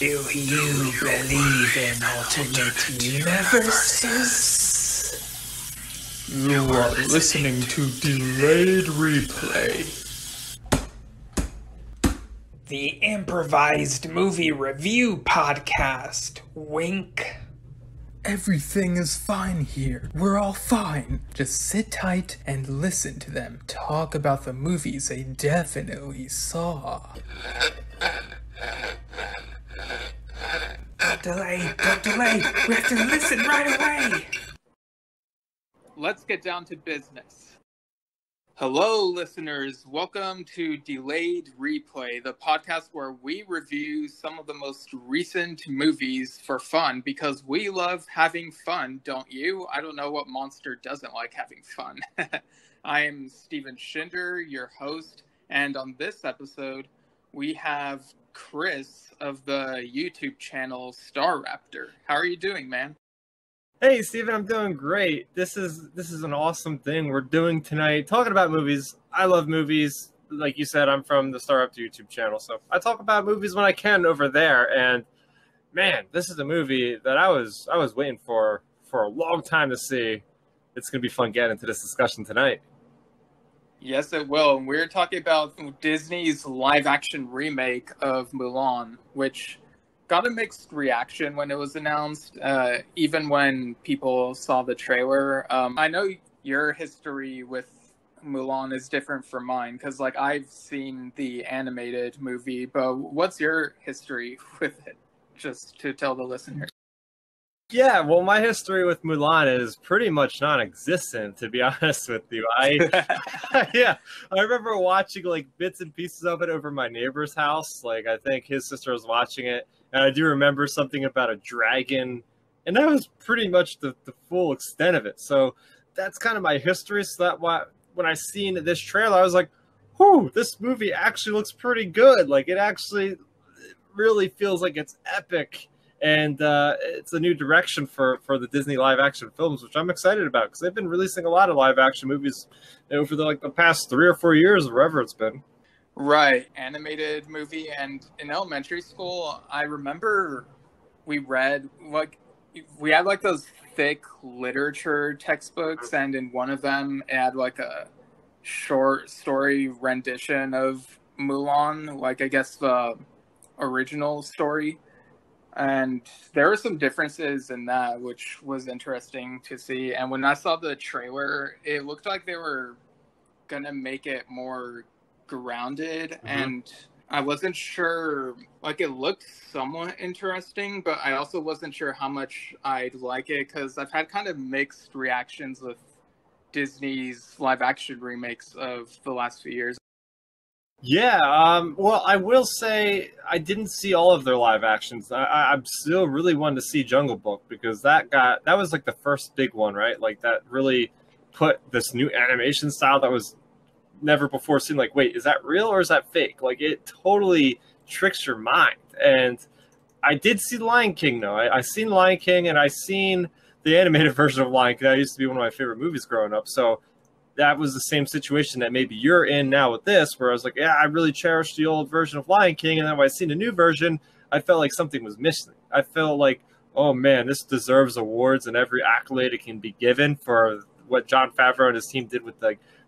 Do you believe in alternate universes? You are listening to Delayed Replay. The improvised movie review podcast. Wink. Everything is fine here. We're all fine. Just sit tight and listen to them talk about the movies they definitely saw. Don't delay. We have to listen right away. Let's get down to business. Hello, listeners. Welcome to Delayed Replay, the podcast where we review some of the most recent movies for fun because we love having fun, don't you? I don't know what monster doesn't like having fun. I am Steven Schinder, your host, and on this episode, we have Chris of the YouTube channel Star Raptor. How are you doing, man? Hey, Steven, I'm doing great. This is an awesome thing we're doing tonight, talking about movies. I love movies. Like you said, I'm from the Star Raptor YouTube channel, so I talk about movies when I can over there. And man, this is a movie that I was waiting for a long time to see. It's gonna be fun getting into this discussion tonight. Yes, it will. We're talking about Disney's live-action remake of Mulan, which got a mixed reaction when it was announced, even when people saw the trailer. I know your history with Mulan is different from mine, because I've seen the animated movie, but what's your history with it, just to tell the listeners? Yeah, well, my history with Mulan is pretty much non-existent, to be honest with you. I remember watching bits and pieces of it over my neighbor's house. I think his sister was watching it, and I do remember something about a dragon, and that was pretty much the full extent of it. So that's kind of my history. So when I seen this trailer, I was like, "Whew, this movie actually looks pretty good. It actually really feels like it's epic." And it's a new direction for the Disney live-action films, which I'm excited about because they've been releasing a lot of live-action movies over the past 3 or 4 years, wherever it's been. Right, animated movie. And in elementary school, I remember we read we had those thick literature textbooks, and in one of them it had a short story rendition of Mulan, I guess the original story. And there were some differences in that, which was interesting to see. And when I saw the trailer, it looked like they were going to make it more grounded. Mm-hmm. And I wasn't sure, it looked somewhat interesting, but I also wasn't sure how much I'd like it, because I've had kind of mixed reactions with Disney's live-action remakes of the last few years. Yeah, well, I will say I didn't see all of their live actions. I'm still really wanting to see Jungle Book, because that was the first big one, right? That really put this new animation style that was never before seen. Wait, is that real or is that fake? It totally tricks your mind. And I did see Lion King, though. I seen Lion King, and I seen the animated version of Lion King. That used to be one of my favorite movies growing up. So that was the same situation that maybe you're in now with this, where I was I really cherished the old version of Lion King, and then when I seen the new version, I felt like something was missing. I felt oh man, this deserves awards and every accolade it can be given for what Jon Favreau and his team did with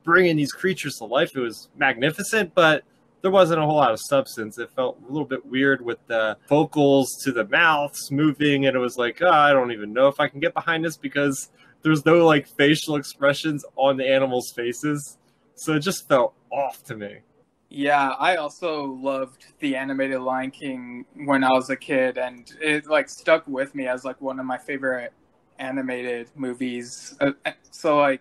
bringing these creatures to life. It was magnificent, but there wasn't a whole lot of substance. It felt a little bit weird with the vocals to the mouths moving, and it was I don't even know if I can get behind this, because there's no facial expressions on the animals' faces. So it just felt off to me. Yeah, I also loved the animated Lion King when I was a kid, and it stuck with me as one of my favorite animated movies. So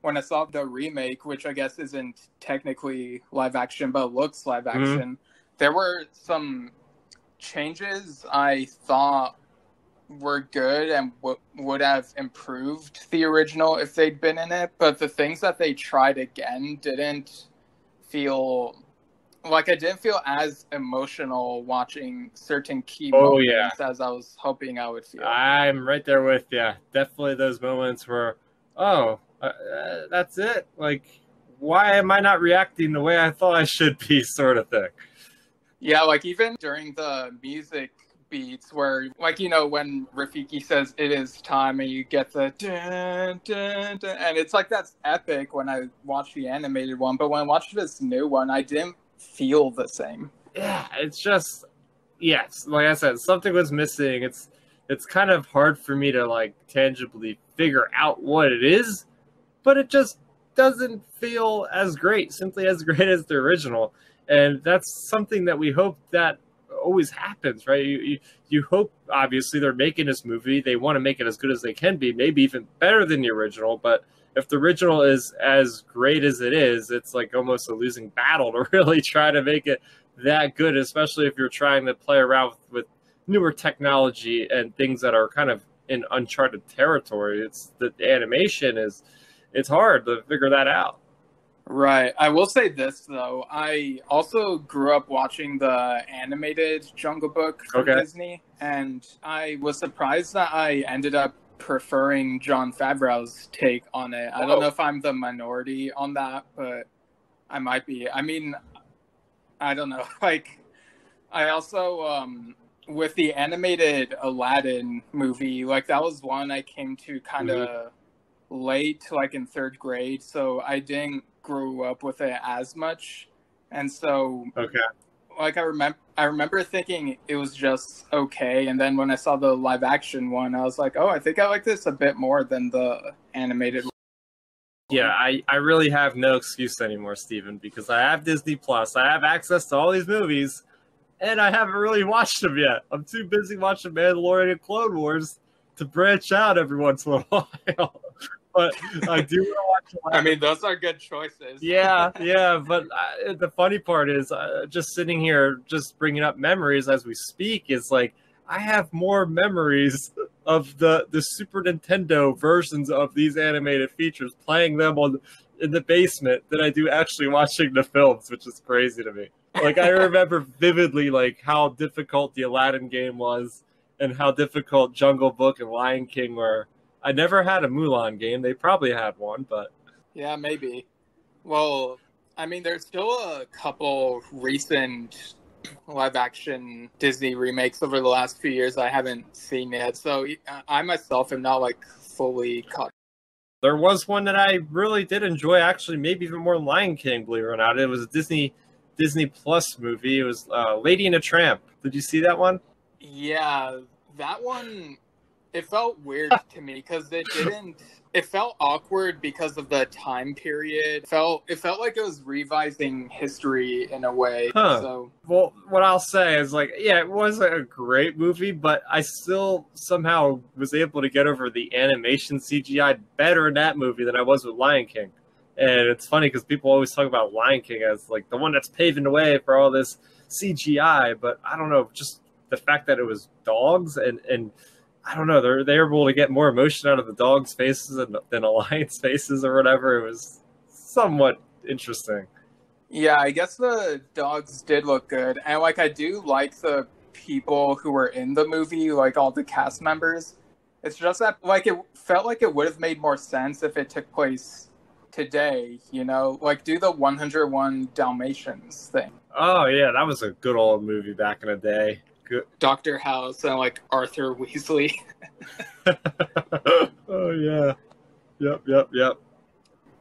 when I saw the remake, which I guess isn't technically live action but looks live action, there were some changes I thought were good and would have improved the original if they'd been in it, but the things that they tried again didn't feel I didn't feel as emotional watching certain key moments as I was hoping I would feel. I'm right there with you. Definitely those moments where, that's it. Why am I not reacting the way I thought I should be, sort of thing. Yeah, even during the music beats where, like, you know, when Rafiki says it is time and you get the dun, dun, dun, and it's like that's epic when I watched the animated one, but when I watched this new one, I didn't feel the same. Yeah, it's just, yes, like I said, something was missing. It's kind of hard for me to like tangibly figure out what it is, but it just doesn't feel simply as great as the original. And that's something that we hope that always happens, right? You hope, obviously, they're making this movie. They want to make it as good as they can be, maybe even better than the original. But if the original is as great as it is, it's like almost a losing battle to really try to make it that good, especially if you're trying to play around with newer technology and things that are kind of in uncharted territory. It's the animation it's hard to figure that out. Right. I will say this though. I also grew up watching the animated Jungle Book from Disney, and I was surprised that I ended up preferring Jon Favreau's take on it. I don't know if I'm the minority on that, but I might be. I mean, I don't know. Like, I also with the animated Aladdin movie, like that was one I came to kind of late, like in third grade, so I didn't grow up with it as much, and so like I remember thinking it was just okay, and then when I saw the live action one, I was like, oh, I think I like this a bit more than the animated one. Yeah, I really have no excuse anymore, Steven, because I have Disney Plus. I have access to all these movies, and I haven't really watched them yet. I'm too busy watching Mandalorian and Clone Wars to branch out every once in a while. But I do want to watch. I mean, those are good choices. Yeah. But the funny part is just sitting here, just bringing up memories as we speak, is like I have more memories of the Super Nintendo versions of these animated features, playing them in the basement, than I do actually watching the films, which is crazy to me. Like I remember vividly like how difficult the Aladdin game was and how difficult Jungle Book and Lion King were. I never had a Mulan game. They probably had one, but... Yeah, maybe. Well, I mean, there's still a couple recent live-action Disney remakes over the last few years I haven't seen yet, so I myself am not, like, fully caught. There was one that I really did enjoy, actually, maybe even more than Lion King, believe it or not. It was a Disney Plus movie. It was Lady and a Tramp. Did you see that one? Yeah, that one... It felt weird to me because it felt awkward because of the time period. It felt like it was revising history in a way. So, well, what I'll say is like, yeah, it wasn't a great movie, but I still somehow was able to get over the animation CGI better in that movie than I was with Lion King. And it's funny because people always talk about Lion King as like the one that's paving the way for all this CGI, but I don't know, just the fact that it was dogs and I don't know, they're able to get more emotion out of the dogs' faces than a lion's faces or whatever. It was somewhat interesting. Yeah, I guess the dogs did look good. And, like, I do like the people who were in the movie, like, all the cast members. It's just that, like, it felt like it would have made more sense if it took place today, you know? Like, do the 101 Dalmatians thing. Oh, yeah, that was a good old movie back in the day. Good. Dr. House and like Arthur Weasley. Oh yeah. Yep.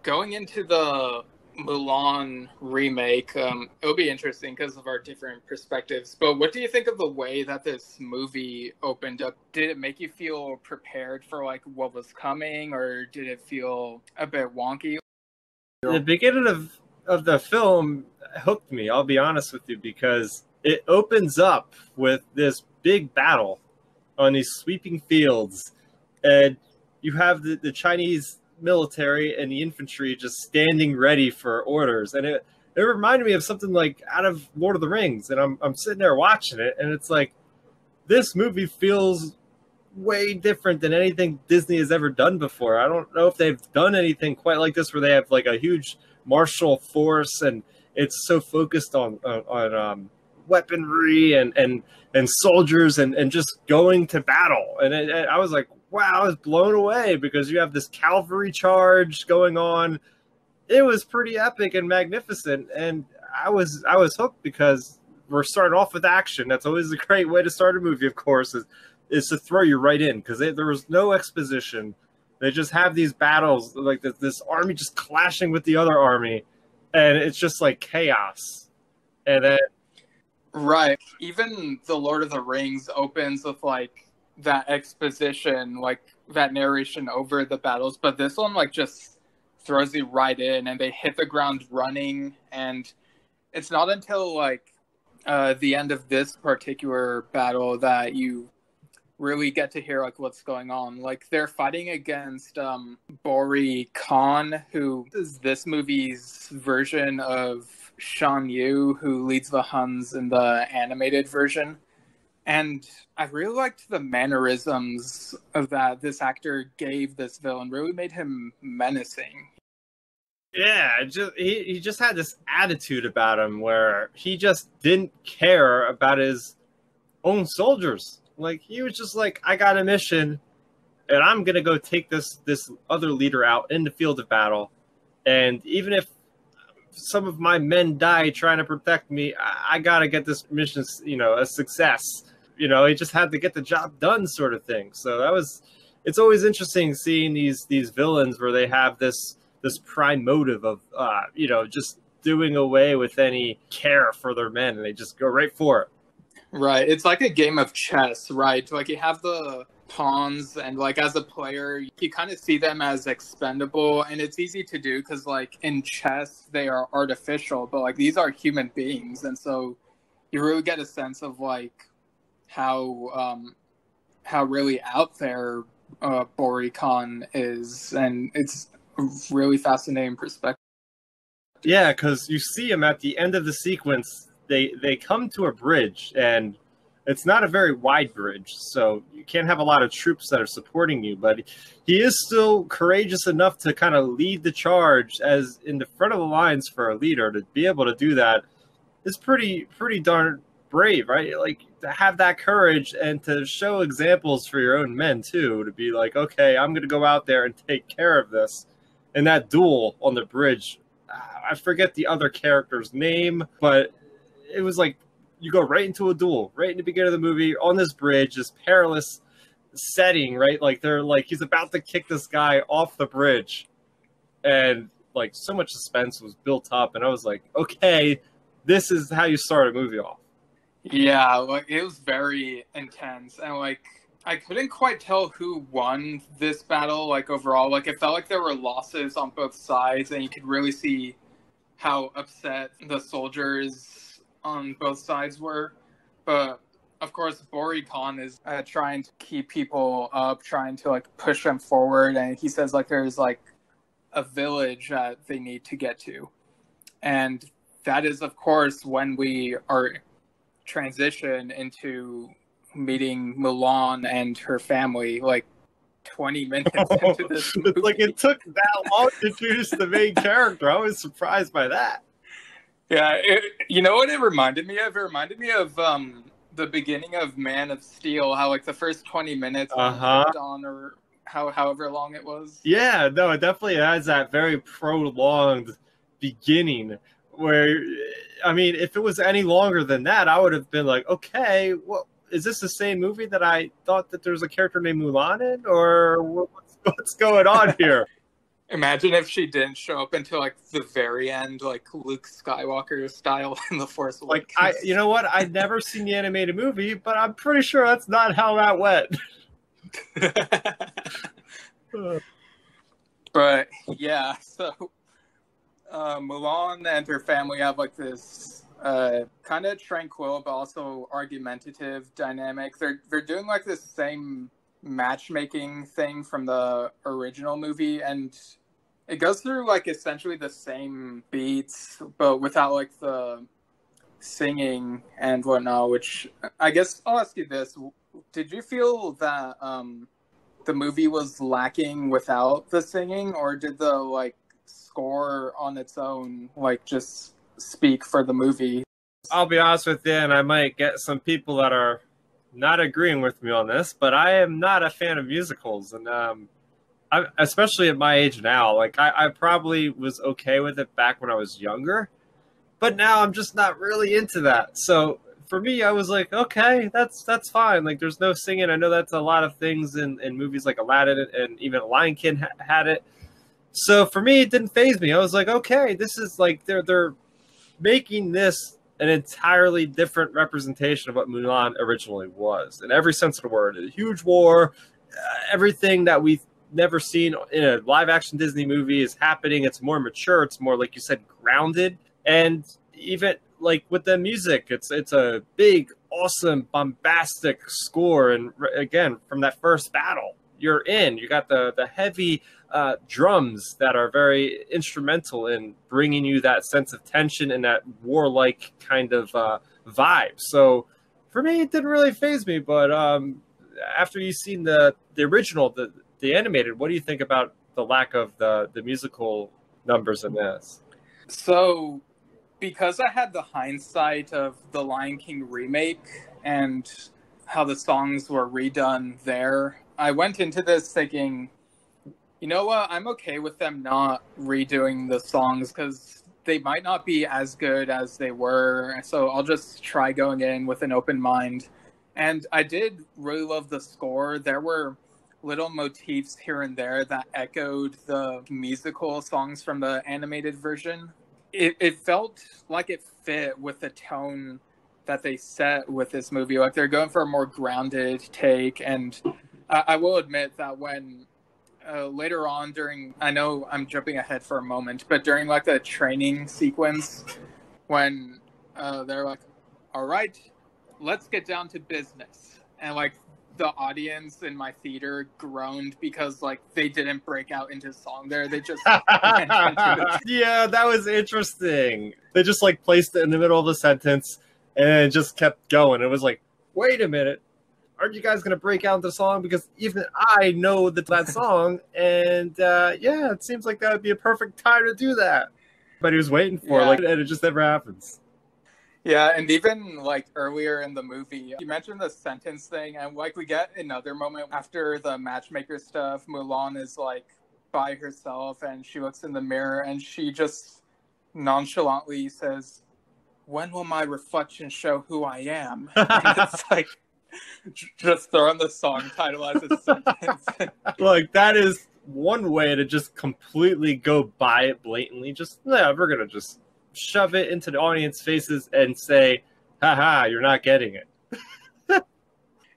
Going into the Mulan remake, it'll be interesting because of our different perspectives. But what do you think of the way that this movie opened up? Did it make you feel prepared for like what was coming, or did it feel a bit wonky? The beginning of the film hooked me, I'll be honest with you, because it opens up with this big battle on these sweeping fields, and you have the Chinese military and the infantry just standing ready for orders. And it reminded me of something like out of Lord of the Rings. And I'm sitting there watching it, and it's like, this movie feels way different than anything Disney has ever done before. I don't know if they've done anything quite like this, where they have like a huge martial force, and it's so focused on weaponry and soldiers and just going to battle. And I was like, wow, I was blown away, because you have this cavalry charge going on. It was pretty epic and magnificent, and I was hooked, because we're starting off with action. That's always a great way to start a movie, of course, is to throw you right in, because there was no exposition. They just have these battles, like this army just clashing with the other army, and it's just like chaos. And then Right. Even The Lord of the Rings opens with like that exposition, like that narration over the battles, but this one like just throws you right in and they hit the ground running, and it's not until like the end of this particular battle that you really get to hear like what's going on. Like they're fighting against Bori Khan, who is this movie's version of Shan Yu, who leads the Huns in the animated version. And I really liked the mannerisms of that this actor gave this villain. Really made him menacing. yeah, he just had this attitude about him where he just didn't care about his own soldiers. Like he was just like, I got a mission, and I'm gonna go take this other leader out in the field of battle, and even if some of my men die trying to protect me, I gotta get this mission, a success. He just had to get the job done, sort of thing. So it's always interesting seeing these villains where they have this prime motive of just doing away with any care for their men, and they just go right for it. Right. It's like a game of chess, right? Like you have the pawns, and like as a player, you kind of see them as expendable, and it's easy to do because like in chess, they are artificial, but like these are human beings. And so you really get a sense of like how really out there Bori Khan is, and it's a really fascinating perspective. Yeah, because you see him at the end of the sequence. They come to a bridge, and it's not a very wide bridge, so you can't have a lot of troops that are supporting you. But he is still courageous enough to kind of lead the charge as in the front of the lines for a leader. To be able to do that is pretty darn brave, right? Like to have that courage and to show examples for your own men too. To be like, okay, I'm going to go out there and take care of this. And that duel on the bridge, I forget the other character's name, but it was like you go right into a duel right in the beginning of the movie on this bridge, this perilous setting, right? Like they're like, he's about to kick this guy off the bridge, and like so much suspense was built up, and I was like, okay, this is how you start a movie off. Yeah, like it was very intense, and like I couldn't quite tell who won this battle. Like overall, like it felt like there were losses on both sides, and you could really see how upset the soldiers on both sides were. But of course Bori Khan is trying to keep people up, trying to like push them forward, and he says like there's like a village that they need to get to, and that is of course when we are transition into meeting Mulan and her family like 20 minutes into this movie. Like it took that long to introduce the main character. I was surprised by that. Yeah, you know what it reminded me of? It reminded me of the beginning of Man of Steel, how like the first 20 minutes on or however long it was. Yeah, no, it definitely has that very prolonged beginning where, I mean, if it was any longer than that, I would have been like, okay, well, is this the same movie that I thought that there was a character named Mulan in, or what's going on here? Imagine if she didn't show up until like the very end, like Luke Skywalker style in The Force Awakens. Like you know what? I'd never seen the animated movie, but I'm pretty sure that's not how that went. But yeah, so Mulan and her family have like this kind of tranquil but also argumentative dynamic. They're doing like this same matchmaking thing from the original movie, and it goes through like essentially the same beats but without like the singing and whatnot, which I guess I'll ask you this. Did you feel that the movie was lacking without the singing, or did the like score on its own like just speak for the movie? I'll be honest with you, and I might get some people that are not agreeing with me on this, but I am not a fan of musicals, and especially at my age now. Like I probably was okay with it back when I was younger, but now I'm just not really into that. So for me, I was like, okay, that's fine. Like, there's no singing. I know that's a lot of things in movies like Aladdin and even Lion King had it. So for me, it didn't faze me. I was like, okay, this is like they're making this an entirely different representation of what Mulan originally was, in every sense of the word. A huge war, everything that we've never seen in a live action Disney movie is happening. It's more mature. It's more, like you said, grounded. And even like with the music, it's a big, awesome, bombastic score. And again, from that first battle, you're in. You got the heavy drums that are very instrumental in bringing you that sense of tension and that warlike kind of vibe. So for me, it didn't really faze me. But after you've seen the original, the animated, what do you think about the lack of the musical numbers in this? So, because I had the hindsight of the Lion King remake and how the songs were redone there, I went into this thinking, you know what, I'm okay with them not redoing the songs because they might not be as good as they were. So I'll just try going in with an open mind. And I did really love the score. There were little motifs here and there that echoed the musical songs from the animated version. It felt like it fit with the tone that they set with this movie. Like, they're going for a more grounded take. And I will admit that when later on during, I know I'm jumping ahead for a moment, but during like the training sequence, when they're like, all right, let's get down to business. And like, the audience in my theater groaned because like they didn't break out into song there. They just yeah, that was interesting. They just like placed it in the middle of the sentence and it just kept going. It was like, wait a minute, aren't you guys gonna break out into song? Because even I know that song, and yeah, it seems like that would be a perfect time to do that. But he was waiting for it, like, and it just never happens. Yeah, and even like earlier in the movie, you mentioned the sentence thing, and like we get another moment after the matchmaker stuff. Mulan is like by herself, and she looks in the mirror, and she just nonchalantly says, "When will my reflection show who I am?" And it's like just throwing the song title as a sentence. Like, that is one way to just completely go by it blatantly. Just, yeah, we're gonna just shove it into the audience faces and say, haha, you're not getting it.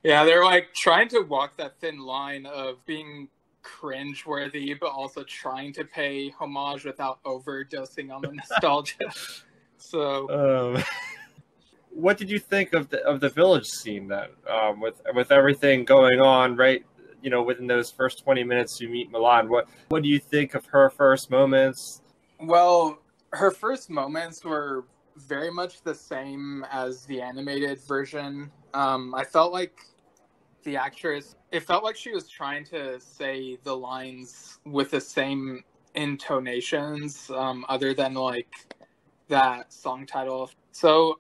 Yeah, they're like trying to walk that thin line of being cringe-worthy, but also trying to pay homage without overdosing on the nostalgia. So, what did you think of the village scene then? With everything going on, right? You know, within those first 20 minutes, you meet Mulan. What do you think of her first moments? Well, her first moments were very much the same as the animated version. I felt like the actress, it felt like she was trying to say the lines with the same intonations, other than like that song title. So,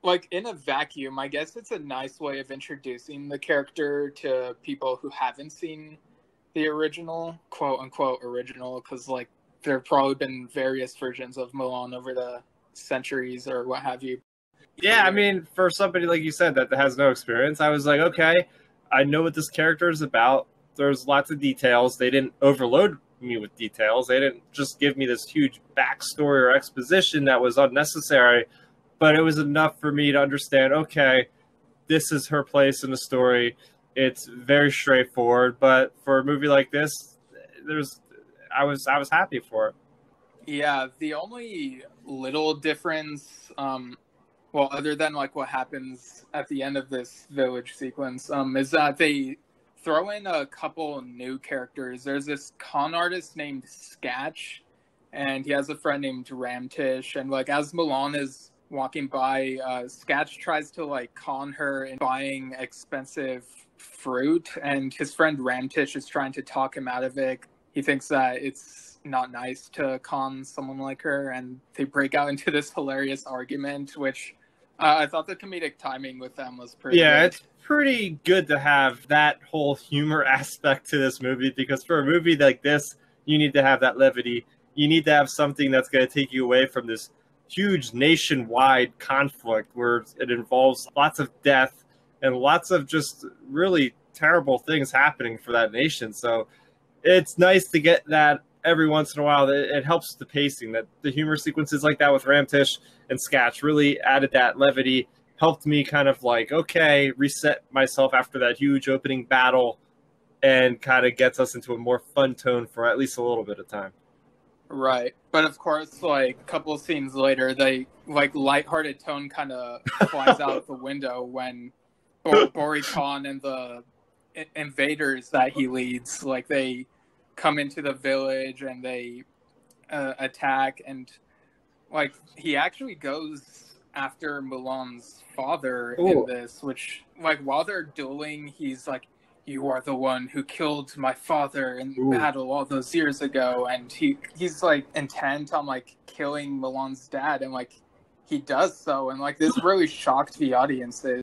like, in a vacuum, I guess it's a nice way of introducing the character to people who haven't seen the original, quote unquote original, because like there have probably been various versions of Mulan over the centuries or what have you. Yeah, I mean, for somebody like you said that has no experience, I was like, okay, I know what this character is about. There's lots of details. They didn't overload me with details. They didn't just give me this huge backstory or exposition that was unnecessary, but it was enough for me to understand, okay, this is her place in the story. It's very straightforward, but for a movie like this, I was happy for it. Yeah, the only little difference, well, other than like what happens at the end of this village sequence, is that they throw in a couple new characters. There's this con artist named Sketch, and he has a friend named Ramtish. And like as Mulan is walking by, Sketch tries to like con her in buying expensive fruit, and his friend Ramtish is trying to talk him out of it. He thinks that it's not nice to con someone like her, and they break out into this hilarious argument, which I thought the comedic timing with them was pretty good. It's pretty good to have that whole humor aspect to this movie, because for a movie like this, you need to have that levity. You need to have something that's going to take you away from this huge nationwide conflict where it involves lots of death and lots of just really terrible things happening for that nation. So it's nice to get that every once in a while. It helps the pacing, that the humor sequences like that with Ramtish and Sketch really added that levity, helped me kind of like, okay, reset myself after that huge opening battle, and kind of gets us into a more fun tone for at least a little bit of time. Right. But of course, like a couple of scenes later, they like lighthearted tone kind of flies out the window when Bori Khan and the invaders that he leads, like they come into the village and they attack, and like he actually goes after Mulan's father in this, which like while they're dueling, he's like, "You are the one who killed my father in battle all those years ago," and he's like intent on like killing Mulan's dad, and like he does so, and like this really shocked the audiences.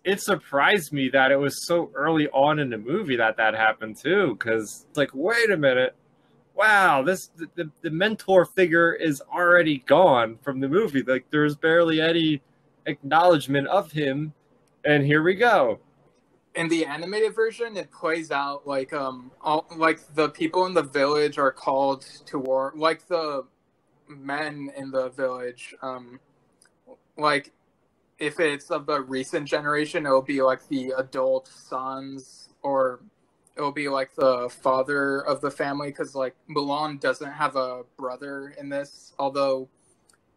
It surprised me that it was so early on in the movie that happened too, because it's like, wait a minute, wow, the mentor figure is already gone from the movie. Like there's barely any acknowledgement of him, and here we go. In the animated version, it plays out like all like the people in the village are called to war, like the men in the village, like if it's of the recent generation, it'll be like the adult sons, or it'll be like the father of the family, because like Mulan doesn't have a brother in this, although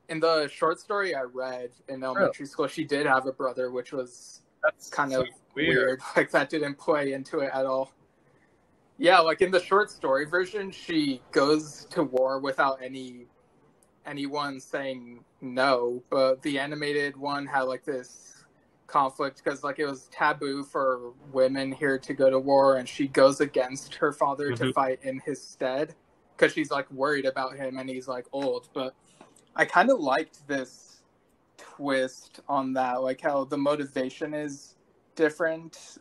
in the short story I read in elementary school, she did have a brother, which was kind of weird. Like that didn't play into it at all. Yeah, like in the short story version, she goes to war without anyone saying no, but the animated one had like this conflict because like it was taboo for women here to go to war, and she goes against her father to fight in his stead because she's like worried about him and he's like old. But I kind of liked this twist on that, like how the motivation is different.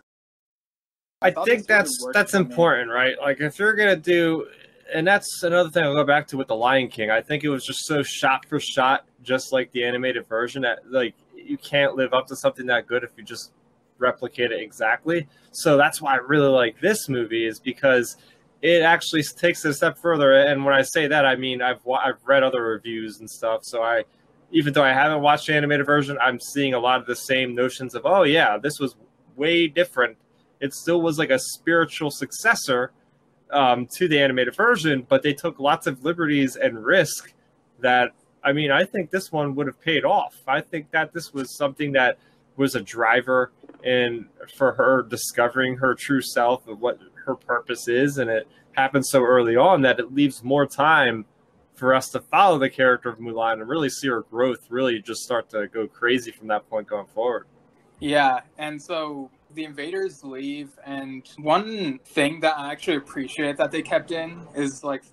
I think that's important, right? Like if you're gonna do, and that's another thing I'll go back to with The Lion King. I think it was just so shot for shot, just like the animated version, that like you can't live up to something that good if you just replicate it exactly. So that's why I really like this movie, is because it actually takes it a step further. And when I say that, I mean I've read other reviews and stuff. So even though I haven't watched the animated version, I'm seeing a lot of the same notions of, oh yeah, this was way different. It still was like a spiritual successor to the animated version, but they took lots of liberties and risk that, I mean, I think this one would have paid off. I think that this was something that was a driver in for her discovering her true self of what her purpose is, and it happened so early on that it leaves more time for us to follow the character of Mulan and really see her growth really just start to go crazy from that point going forward. Yeah, and so the invaders leave, and one thing that I actually appreciate that they kept in is like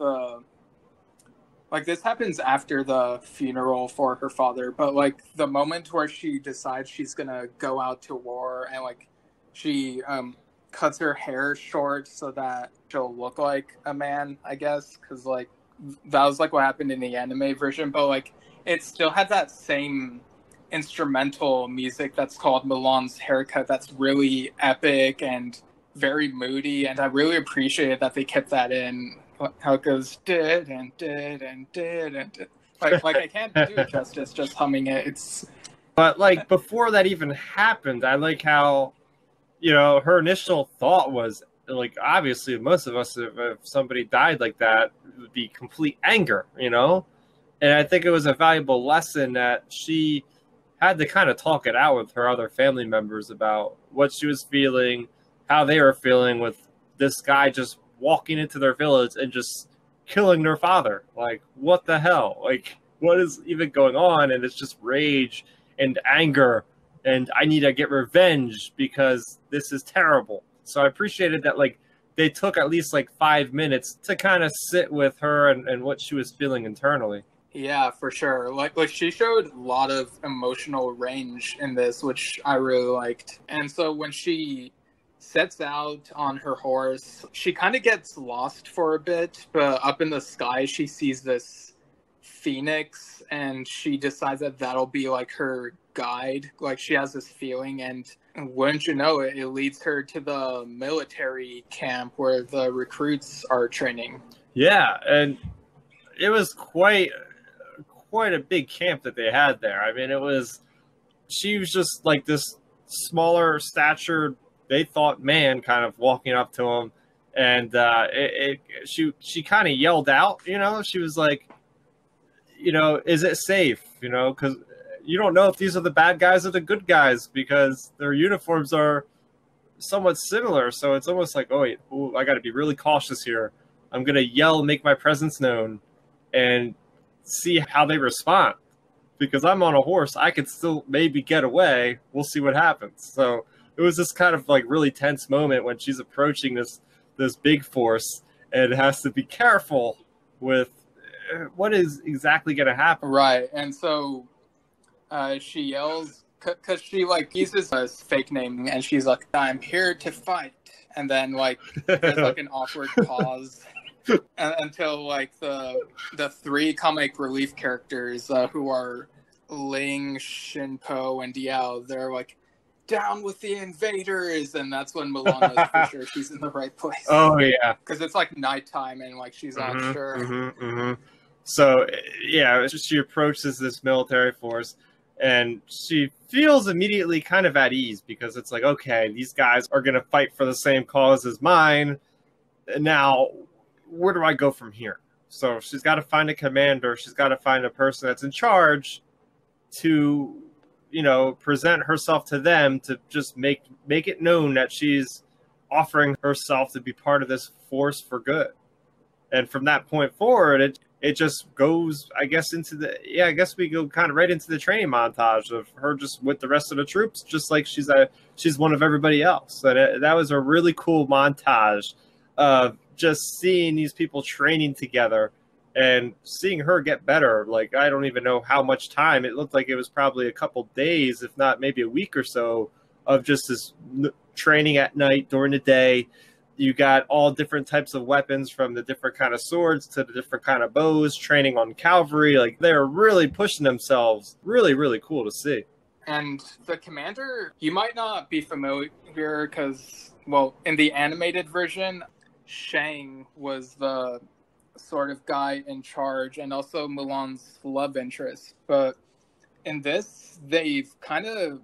this happens after the funeral for her father, but like the moment where she decides she's gonna go out to war, and like she cuts her hair short so that she'll look like a man, I guess, because like that was like what happened in the anime version, but like it still had that same instrumental music that's called Mulan's Haircut that's really epic and very moody, and I really appreciated that they kept that in, how it goes did and did and did and did. Like I can't do it justice just humming it. But like before that even happened, I like how, you know, her initial thought was like, obviously most of us, if somebody died like that, it would be complete anger, you know? And I think it was a valuable lesson that she had to kind of talk it out with her other family members about what she was feeling, how they were feeling with this guy just walking into their village and just killing their father. Like, what the hell? Like, what is even going on? And it's just rage and anger, and I need to get revenge because this is terrible. So I appreciated that, like, they took at least like 5 minutes to kind of sit with her and what she was feeling internally. Yeah, for sure. Like she showed a lot of emotional range in this, which I really liked. And so when she sets out on her horse, she kind of gets lost for a bit, but up in the sky she sees this Phoenix, and she decides that that'll be like her guide. Like she has this feeling, and wouldn't you know it, it leads her to the military camp where the recruits are training. Yeah, and it was quite a big camp that they had there. I mean, she was just like this smaller statured, they thought man, kind of walking up to him, and she kind of yelled out. She was like, is it safe? Because you don't know if these are the bad guys or the good guys because their uniforms are somewhat similar. So it's almost like, oh wait, I got to be really cautious here. I'm gonna yell, make my presence known, and see how they respond. Because I'm on a horse, I could still maybe get away. We'll see what happens. So it was this kind of like really tense moment when she's approaching this big force and has to be careful with what is exactly going to happen. Right, and so she yells because she like uses a fake name, and she's like, "I'm here to fight," and then like there's like an awkward pause. Until like the three comic relief characters who are Ling, Shinpo, and Diao, they're like, down with the invaders, and that's when Mulan knows for sure she's in the right place. Oh yeah, because it's like nighttime and like she's not sure. So yeah, she approaches this military force, and she feels immediately kind of at ease because it's like, okay, these guys are going to fight for the same cause as mine. Now, where do I go from here? So she's got to find a commander. She's got to find a person that's in charge to, present herself to them to just make it known that she's offering herself to be part of this force for good. And from that point forward, it just goes, I guess, I guess we go kind of right into the training montage of her just with the rest of the troops, just like she's one of everybody else. And that was a really cool montage of just seeing these people training together and seeing her get better. Like, I don't even know how much time. It looked like it was probably a couple days, if not maybe a week or so, of just this training at night, during the day. You got all different types of weapons, from the different kind of swords to the different kind of bows, training on cavalry. Like, they're really pushing themselves. Really, really cool to see. And the commander, you might not be familiar because, well, in the animated version, Shang was the sort of guy in charge and also Mulan's love interest. But in this, they've kind of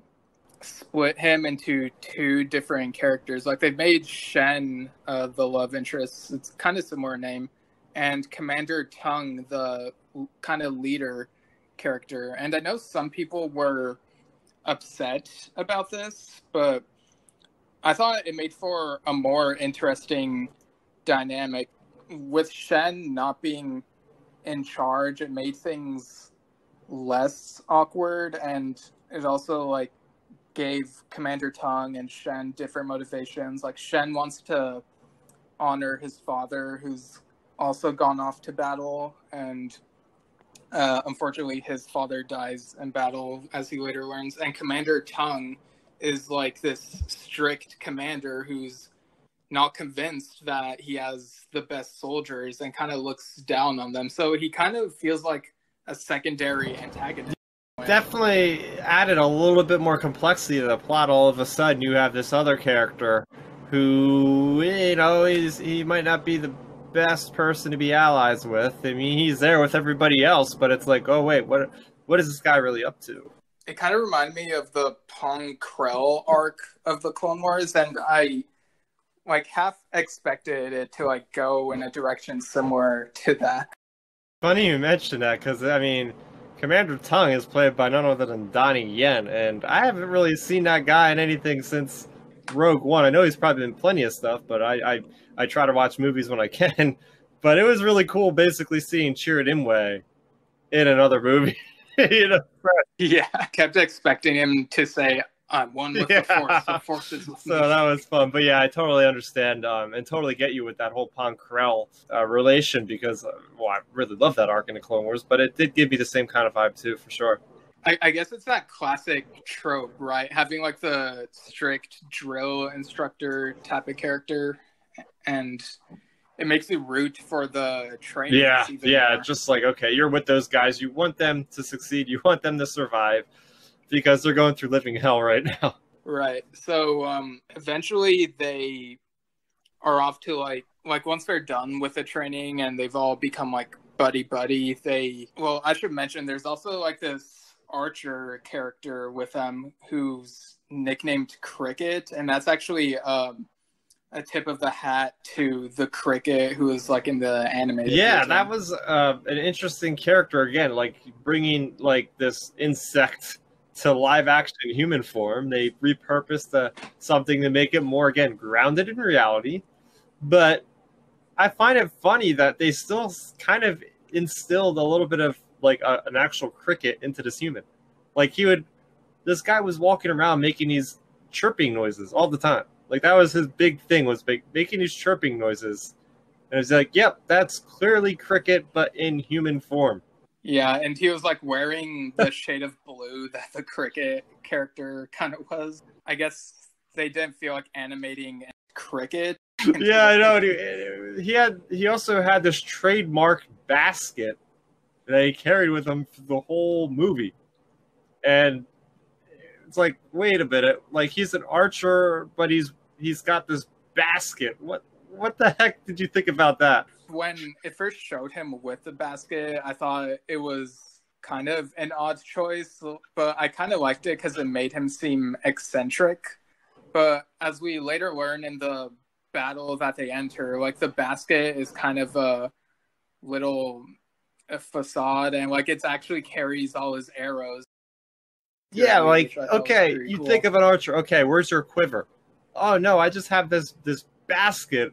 split him into two different characters. Like, they've made Shen the love interest. It's kind of similar name. And Commander Tung the kind of leader character. And I know some people were upset about this, but I thought it made for a more interesting dynamic. With Shen not being in charge, it made things less awkward, and it also like gave Commander Tong and Shen different motivations. Like, Shen wants to honor his father, who's also gone off to battle, and unfortunately his father dies in battle, as he later learns. And Commander Tong is like this strict commander who's not convinced that he has the best soldiers and kind of looks down on them. So he kind of feels like a secondary antagonist. Definitely added a little bit more complexity to the plot. All of a sudden, you have this other character who, he might not be the best person to be allies with. I mean, he's there with everybody else, but it's like, oh wait, what is this guy really up to? It kind of reminded me of the Pong Krell arc of the Clone Wars, and I half expected it to go in a direction similar to that. Funny you mentioned that, because I mean, Commander Tung is played by none other than Donnie Yen, and I haven't really seen that guy in anything since Rogue One. I know he's probably in plenty of stuff, but I try to watch movies when I can. But it was really cool, basically seeing Chirrut Imwe in another movie. Yeah, I kept expecting him to say, I'm one with the Force. The Force is with me. So that was fun. But yeah, I totally understand and totally get you with that whole Pong Krell relation, because, I really love that arc in the Clone Wars, but it did give me the same kind of vibe too, for sure. I guess it's that classic trope, right? Having the strict drill instructor type of character. And it makes you root for the trainers Yeah, even yeah, more. just like, okay, you're with those guys. You want them to succeed. You want them to survive because they're going through living hell right now. Right. So eventually they are off to like once they're done with the training and they've all become like buddy, well, I should mention there's also like this archer character with them who's nicknamed Cricket, and that's actually a tip of the hat to the Cricket who is like in the animated Yeah, version. that was an interesting character again, like bringing like this insect to live action human form. They repurposed something to make it more, again, grounded in reality. But I find it funny that they still kind of instilled a little bit of like an actual cricket into this human. Like this guy was walking around making these chirping noises all the time. Like that was his big thing, was making these chirping noises. And it's like, yep, that's clearly cricket, but in human form. Yeah, and he was like wearing the shade of blue that the Cricket character kind of was. I guess they didn't feel like animating Cricket. Yeah, I know. He also had this trademark basket that he carried with him for the whole movie. And it's like, wait a minute, like he's an archer, but he's got this basket. What the heck did you think about that? When it first showed him with the basket, I thought it was kind of an odd choice, but I kind of liked it because it made him seem eccentric. But as we later learn in the battle that they enter, like the basket is kind of a little facade, and like it actually carries all his arrows. Yeah, like, okay, you cool. think of an archer. Okay, where's your quiver? Oh no, I just have this basket.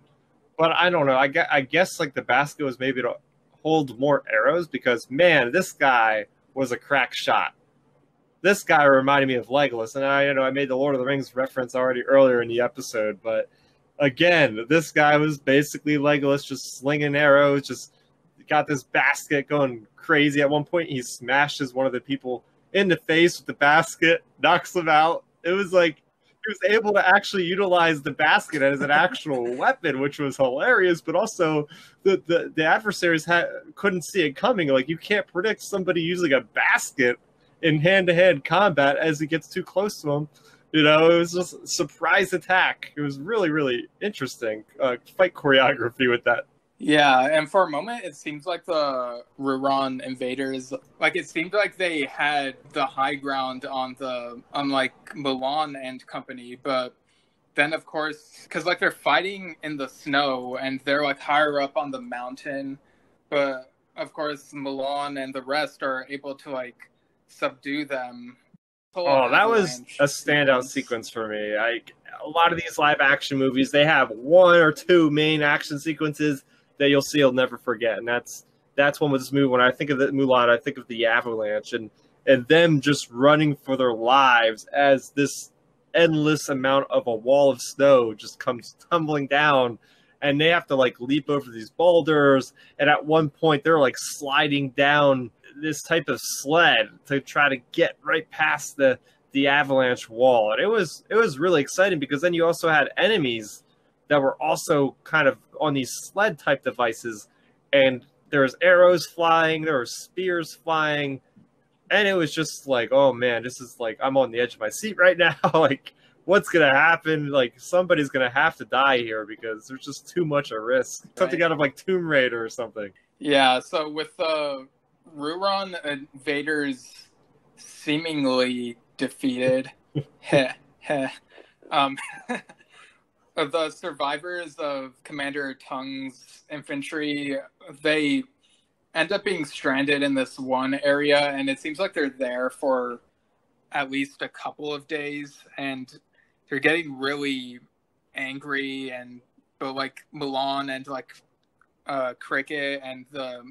But I don't know. I guess like the basket was maybe to hold more arrows, because man, this guy was a crack shot. This guy reminded me of Legolas, and I made the Lord of the Rings reference already earlier in the episode, but again, this guy was basically Legolas, just slinging arrows, just got this basket going crazy. At one point, he smashes one of the people in the face with the basket, knocks them out. It was like he was able to actually utilize the basket as an actual weapon, which was hilarious. But also, the adversaries couldn't see it coming. Like, you can't predict somebody using a basket in hand-to-hand combat as he gets too close to him. You know, it was just a surprise attack. It was really, really interesting fight choreography with that. Yeah, and for a moment, it seems like the Ruron invaders, like it seemed like they had the high ground on like Mulan and company, but then of course, because like they're fighting in the snow and they're like higher up on the mountain, but of course Mulan and the rest are able to like subdue them. Oh, that was a standout sequence for me. A lot of these live action movies, they have one or two main action sequences that you'll never forget, and that's one with this movie. When I think of the Mulan, I think of the avalanche and them just running for their lives as this endless amount of a wall of snow just comes tumbling down, and they have to like leap over these boulders, and at one point they're like sliding down this type of sled to try to get right past the avalanche wall. And it was really exciting, because then you also had enemies that were also kind of on these sled type devices, and there was arrows flying, there were spears flying, and it was just like, oh man, this is like, I'm on the edge of my seat right now. Like, what's gonna happen? Like, somebody's gonna have to die here because there's just too much at risk. Something out of like Tomb Raider or something. Yeah, so with the Ruron invaders seemingly defeated, the survivors of Commander Tung's infantry, they end up being stranded in this one area, and it seems like they're there for at least a couple of days, and they're getting really angry, but like Mulan and like Cricket and the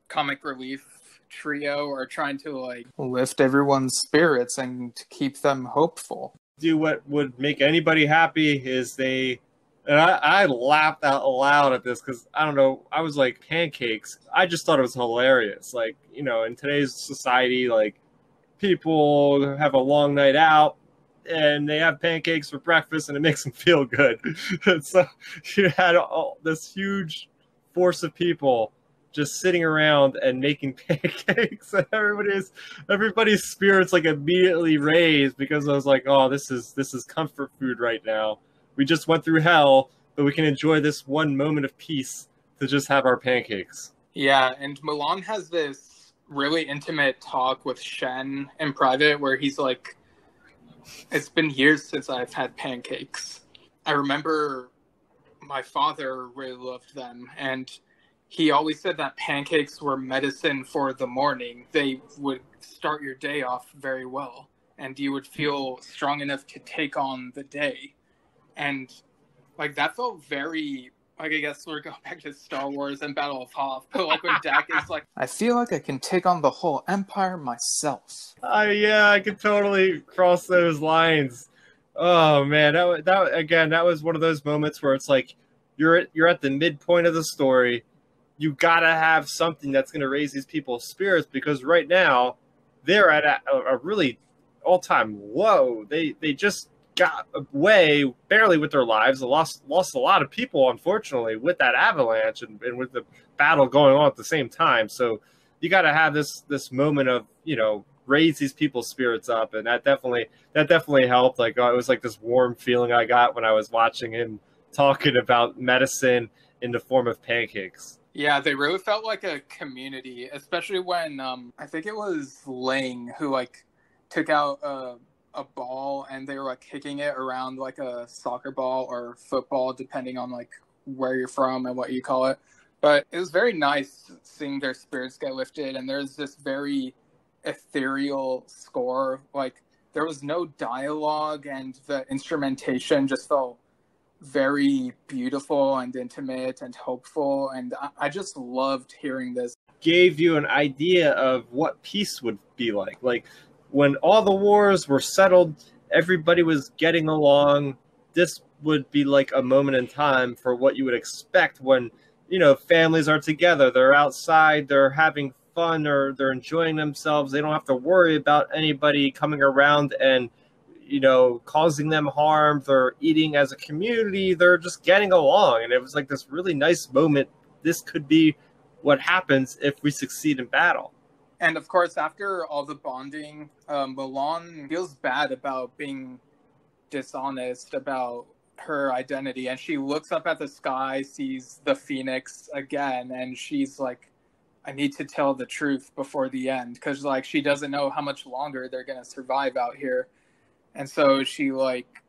comic relief trio are trying to like lift everyone's spirits and to keep them hopeful. Do what would make anybody happy is I laughed out loud at this, because I don't know, I was like, pancakes, I just thought it was hilarious. Like, you know, in today's society, like, people have a long night out and they have pancakes for breakfast and it makes them feel good. And so you had this huge force of people just sitting around and making pancakes, and everybody's spirits like immediately raised because I was like, oh, this is comfort food right now. We just went through hell, but we can enjoy this one moment of peace to just have our pancakes. Yeah, and Mulan has this really intimate talk with Shen in private where he's like, it's been years since I've had pancakes. I remember my father really loved them, and he always said that pancakes were medicine for the morning. They would start your day off very well, and you would feel strong enough to take on the day. And like that felt very, like, I guess we're going back to Star Wars and Battle of Hoth, but like when Dak is like, I feel like I can take on the whole empire myself. Yeah, I could totally cross those lines. Oh man, that was one of those moments where it's like you're at the midpoint of the story. You gotta have something that's gonna raise these people's spirits because right now they're at a really all-time low. They just got away barely with their lives. They lost a lot of people, unfortunately, with that avalanche and with the battle going on at the same time. So you got to have this moment of, raise these people's spirits up, and that definitely helped. Like it was like this warm feeling I got when I was watching him talking about medicine in the form of pancakes. Yeah, they really felt like a community, especially when I think it was Ling who like took out a ball and they were like kicking it around like a soccer ball or football, depending on like where you're from and what you call it. But it was very nice seeing their spirits get lifted, and there's this very ethereal score. Like there was no dialogue, and the instrumentation just felt very beautiful and intimate and hopeful, and I just loved hearing this. Gave you an idea of what peace would be like. Like when all the wars were settled, everybody was getting along. This would be like a moment in time for what you would expect when, families are together. They're outside, they're having fun, or they're enjoying themselves. They don't have to worry about anybody coming around and causing them harm. They're eating as a community. They're just getting along. And it was like this really nice moment. This could be what happens if we succeed in battle. And of course, after all the bonding, Mulan feels bad about being dishonest about her identity. And she looks up at the sky, sees the phoenix again, and she's like, I need to tell the truth before the end. Because like she doesn't know how much longer they're going to survive out here. And so she like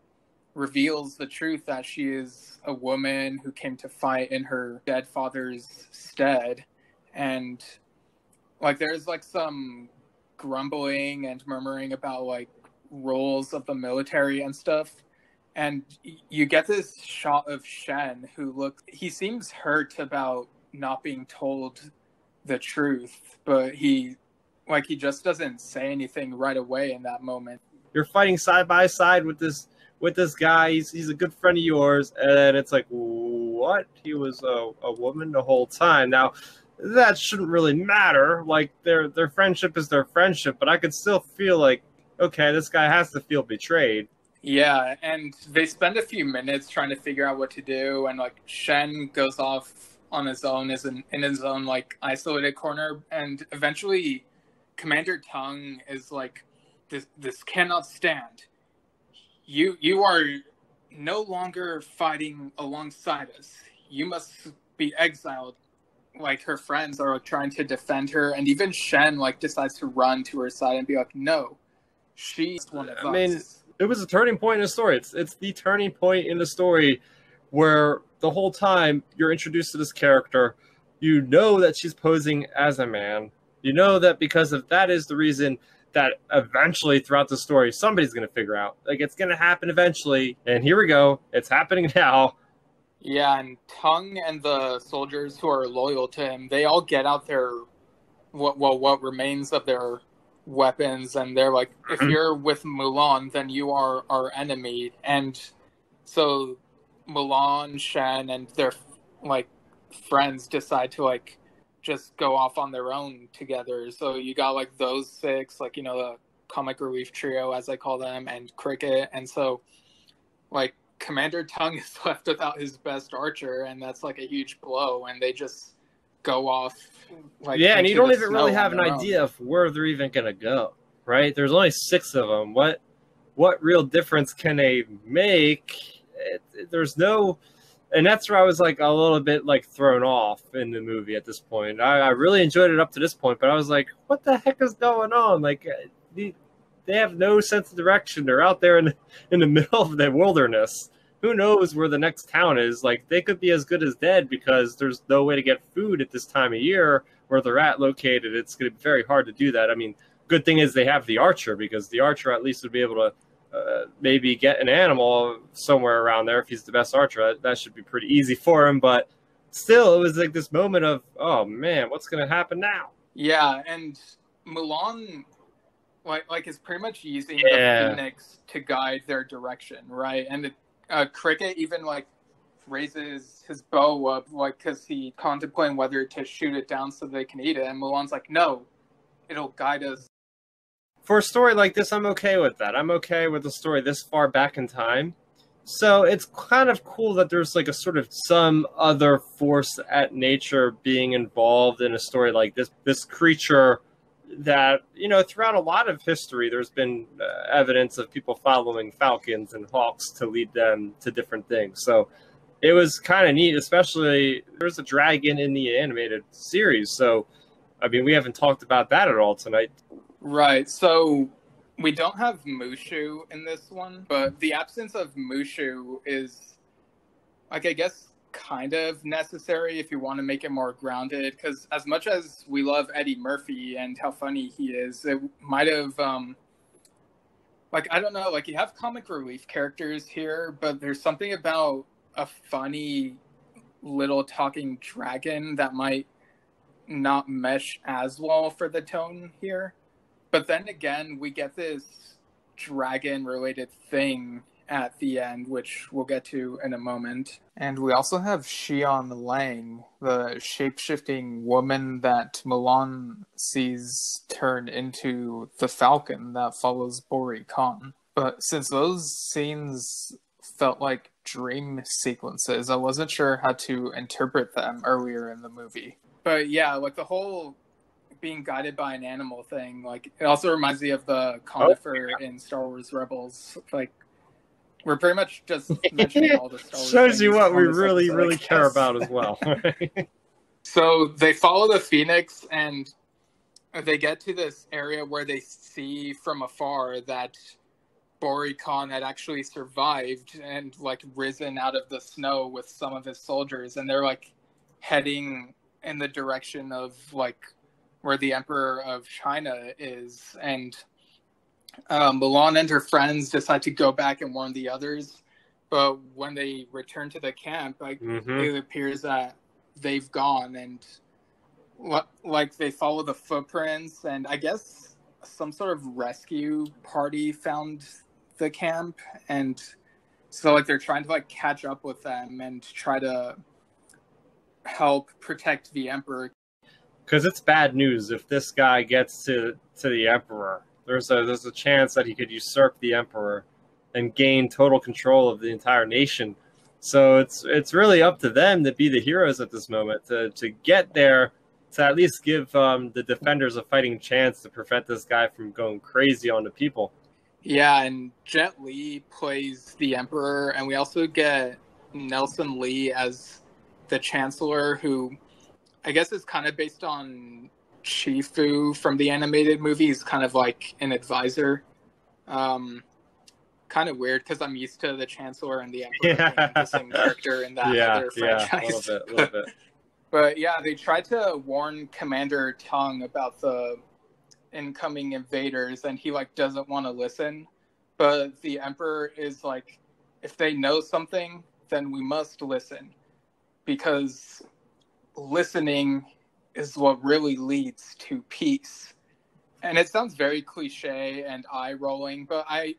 reveals the truth that she is a woman who came to fight in her dead father's stead. And like there's like some grumbling and murmuring about like roles of the military and stuff. And you get this shot of Shen he seems hurt about not being told the truth, but he just doesn't say anything right away in that moment. You're fighting side by side with this guy. He's a good friend of yours, and it's like, what? He was a woman the whole time. Now, that shouldn't really matter. Like their friendship is their friendship, but I could still feel like, okay, this guy has to feel betrayed. Yeah, and they spend a few minutes trying to figure out what to do, and like Shen goes off on his own in his own like isolated corner, and eventually Commander Tung is like, this cannot stand. You are no longer fighting alongside us. You must be exiled. Like her friends are like trying to defend her, and even Shen like decides to run to her side and be like, no, she's one of us. I mean, it was a turning point in the story. It's the turning point in the story where the whole time you're introduced to this character, you know that she's posing as a man. You know that because of that is the reason that eventually throughout the story, somebody's going to figure out. Like, it's going to happen eventually. And here we go. It's happening now. Yeah, and Tung and the soldiers who are loyal to him, they all get out their what remains of their weapons, and they're like, if you're with Mulan, then you are our enemy. And so Mulan, Shen, and their like friends decide to like just go off on their own together. So you got like those six, like, the comic relief trio, as I call them, and Cricket. And so like Commander Tung is left without his best archer, and that's like a huge blow, and they just go off like Yeah, and you into don't the even really snow have on an their idea own. of where they're even going to go, right? There's only 6 of them. What real difference can they make? There's no, and that's where I was like a little bit like thrown off in the movie at this point. I really enjoyed it up to this point, but I was like, what the heck is going on? Like, they have no sense of direction. They're out there in the middle of the wilderness. Who knows where the next town is? Like, they could be as good as dead because there's no way to get food at this time of year where they're at located. It's going to be very hard to do that. I mean, good thing is they have the archer, because the archer at least would be able to maybe get an animal somewhere around there if he's the best archer. That should be pretty easy for him. But still, it was like this moment of, oh man, what's going to happen now? Yeah, and Mulan like is pretty much using Yeah. the phoenix to guide their direction, right? And Cricket even like raises his bow up, like because he contemplating whether to shoot it down so they can eat it, and Mulan's like, no, it'll guide us. For a story like this, I'm okay with that. I'm okay with a story this far back in time. So it's kind of cool that there's like a sort of some other force at nature being involved in a story like this. This creature that, you know, throughout a lot of history, there's been evidence of people following falcons and hawks to lead them to different things. So it was kind of neat, especially there's a dragon in the animated series. So, I mean, we haven't talked about that at all tonight. Right, so we don't have Mushu in this one, but the absence of Mushu is, like, I guess kind of necessary if you want to make it more grounded, because as much as we love Eddie Murphy and how funny he is, it might have like, I don't know, like, you have comic relief characters here, but there's something about a funny little talking dragon that might not mesh as well for the tone here. But then again, we get this dragon related thing at the end, which we'll get to in a moment. And we also have Xian Lang, the shape-shifting woman that Mulan sees turn into the falcon that follows Bori Khan. But since those scenes felt like dream sequences, I wasn't sure how to interpret them earlier in the movie. But yeah, like the whole being guided by an animal thing, like it also reminds me of the conifer in Star Wars Rebels. Like, we're pretty much just mentioning all the Star Wars Shows you things what we on this really, episode, really I care guess. about as well. So they follow the Phoenix, and they get to this area where they see from afar that Bori Khan had actually survived and like risen out of the snow with some of his soldiers, and they're like heading in the direction of like where the Emperor of China is. And Mulan and her friends decide to go back and warn the others, but when they return to the camp, like it appears that they've gone, and like they follow the footprints, and I guess some sort of rescue party found the camp, and so like they're trying to like catch up with them and try to help protect the Emperor. Because it's bad news if this guy gets to the Emperor. There's a chance that he could usurp the Emperor and gain total control of the entire nation. So it's really up to them to be the heroes at this moment, to get there, to at least give the defenders a fighting chance to prevent this guy from going crazy on the people. Yeah, and Jet Li plays the Emperor, and we also get Nelson Lee as the Chancellor, who I guess is kind of based on Chifu from the animated movie. He's kind of like an advisor. Kind of weird because I'm used to the Chancellor and the Emperor being the same character in that other franchise. A little bit. But yeah, they tried to warn Commander Tung about the incoming invaders, and he like doesn't want to listen. But the Emperor is like, if they know something, then we must listen, because listening is what really leads to peace. And it sounds very cliche and eye-rolling, but I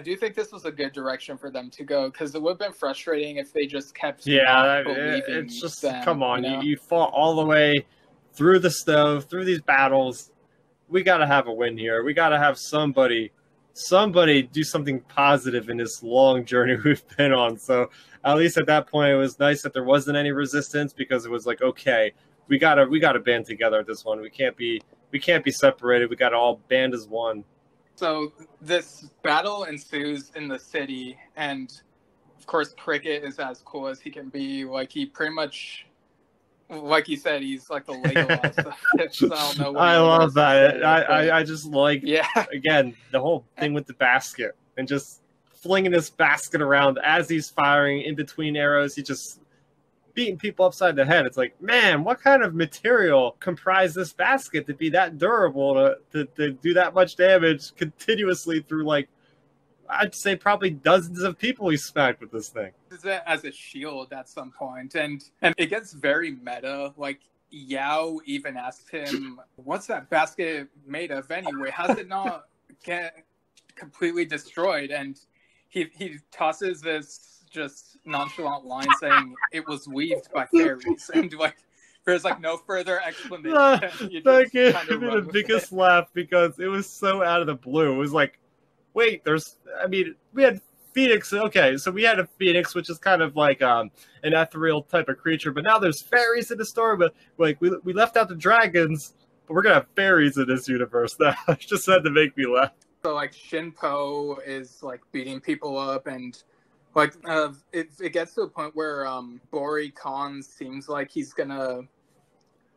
do think this was a good direction for them to go, because it would have been frustrating if they just kept believing it's just them, come on, you know? you fought all the way through the snow, through these battles. We got to have a win here. We got to have somebody somebody do something positive in this long journey we've been on. So at least at that point, it was nice that there wasn't any resistance, because it was like, okay, we gotta band together at this one. We can't be separated. We gotta all band as one. So this battle ensues in the city, and of course, Cricket is as cool as he can be. Like, he pretty much, like you said, he's like the Legolas of it, so I don't know what I else love to that. say, I just like, yeah. again, the whole thing with the basket and just flinging this basket around as he's firing in between arrows. He just beating people upside the head. It's like, man, what kind of material comprised this basket to be that durable to do that much damage continuously through, like, I'd say probably dozens of people he smacked with this thing. Uses it as a shield at some point, and it gets very meta. Like, Yao even asked him, "What's that basket made of anyway? How's it not get completely destroyed?" And he tosses this just nonchalant line saying it was weaved by fairies, and like there's like no further explanation. That gave me the biggest laugh because it was so out of the blue. It was like, wait, we had Phoenix. Okay, so we had a Phoenix, which is kind of like an ethereal type of creature, but now there's fairies in the story. But like we left out the dragons, but we're gonna have fairies in this universe now. It just had to make me laugh. So like Shinpo is like beating people up, and like it gets to a point where Bori Khan seems like he's gonna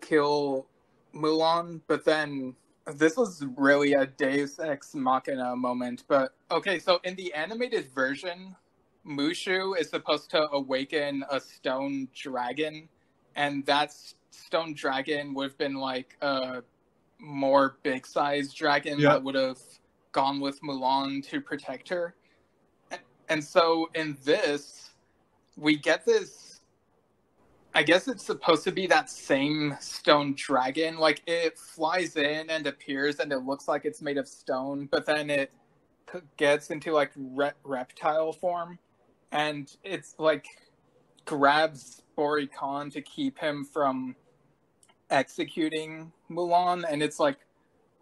kill Mulan, but then this was really a Deus Ex Machina moment. But okay, so in the animated version, Mushu is supposed to awaken a stone dragon, and that stone dragon would have been like a more big-sized dragon that would have gone with Mulan to protect her. And so in this, we get this, I guess it's supposed to be that same stone dragon. Like, it flies in and appears and it looks like it's made of stone, but then it gets into like reptile form, and it's like grabs Bori Khan to keep him from executing Mulan. And it's like,